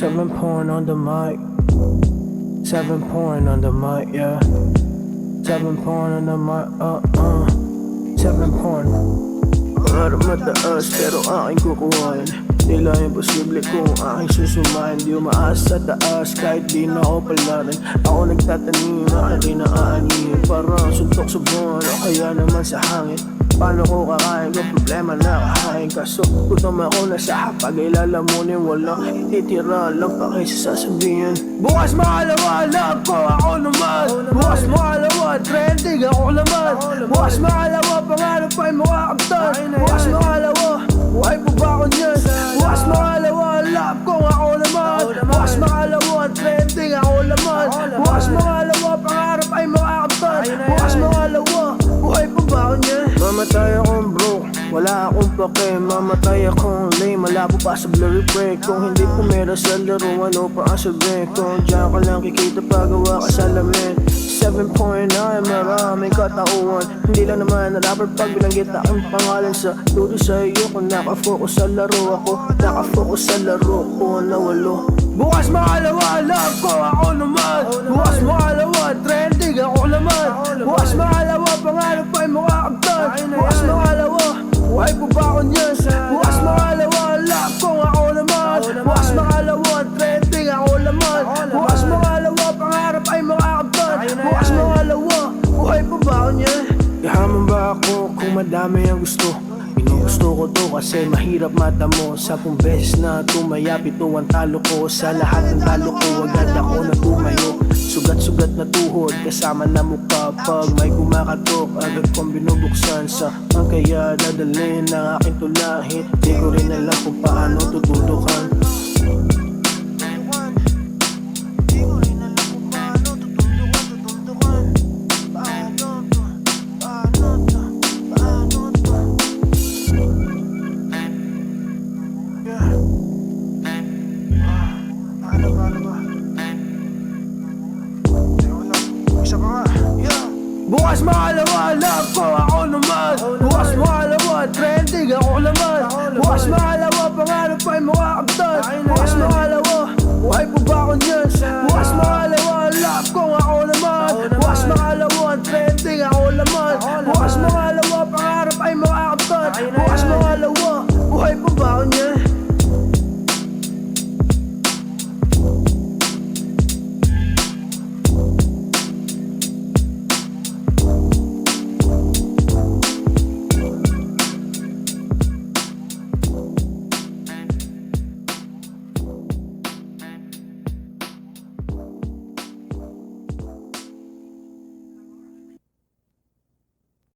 7 point on the mic. 7 point on the mic, yeah. 7 point on the mic, 7 point. Pangarap mataas pero aking kukuhain. Tila imposible kung aking susumahin. Di umaas sa taas kahit di na ako palarin. Ako nagtatanim, aking naaanihin. Parang suntok sa buwan o kaya naman sa hangin. Paano ko kakain kung problema na kahain? Kaso gutom ako na sa hapag ay lalamunin. Walang titira lang pa kayo sasabihin. Bukas makalawa, love ko ako naman. Bukas makalawa, trending ako naman. Bukas makalawa, pangarap ay makakaptan. Bukas makalawa, buhay po ba ako niyan? Bukas makalawa, love ko ako naman. Bukas makalawa, trending ako naman. Bukas makalawa, pangarap ay makakaptan. Bukas makalawa, buhay po ba ako niyan? Mamatay akong broke, wala akong pake. Mamatay akong lame, malabo pa sa blurry break. Kung hindi pumera sa laro, ano pa ang sabi? Kung diyan ka lang kikita pagawa ka sa lamin. 7.9, maraming katauhan. Hindi lang naman na rapper pag bilanggit ang pangalan sa dulo sa iyo. Kung nakafocus sa laro ako, nakafocus sa laro ko na walo. Bukas makalawa, love ko ako naman. Bukas makalawa, trending ako naman. Bukas makalawa, pangarap ay makakaptan. Bukas makalawa, buhay po ba ako niyan? Bukas makalawa, love ko ako naman. Bukas makalawa, trending ako naman. Bukas makalawa, pangarap ay makakaptan. Bukas makalawa, buhay po ba ako niyan? Yaman ba ako kung madami ang gusto? Gusto ko to kasi mahirap mata mo. 10 beses na tumayapit to ang talo ko. Sa lahat ng talo ko agad ako na tumayo. Sugat-sugat na tuhod kasama na mukha. Pag may kumakatok agad kong binubuksan. Sa ang kaya nadalhin ng aking tulahin. Di ko rin alam kung paano tututukan. Bukas makalawa, love ko ako naman. Bukas makalawa, trending ako naman. Bukas makalawa, pangarap ay makakaptan. Bukas makalawa, buhay po ba ako niyan? Bukas makalawa, love ko